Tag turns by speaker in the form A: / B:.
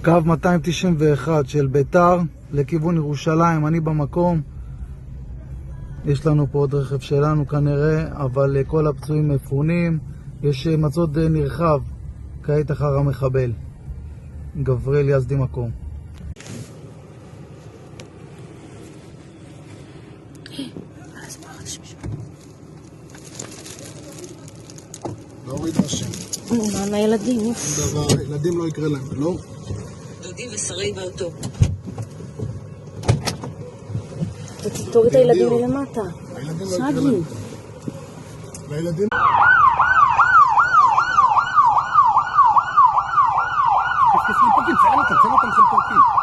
A: קו 291 של ביתר לכיוון ירושלים, אני במקום. יש לנו פה עוד רכב שלנו כנראה, אבל כל הפצועים מפונים. יש מצוד נרחב כעת אחר המחבל. גבריאל יזדי מקום.
B: להוריד השם.
C: מה הילדים?
B: ילדים לא יקרה להם, לא?
C: דודי ושרי באוטו. תוריד את הילדים מלמטה.
B: הילדים לא יקרה להם. לילדים... תפסים פרקים, צלם אותם, צלם אותם, צלם פרקים.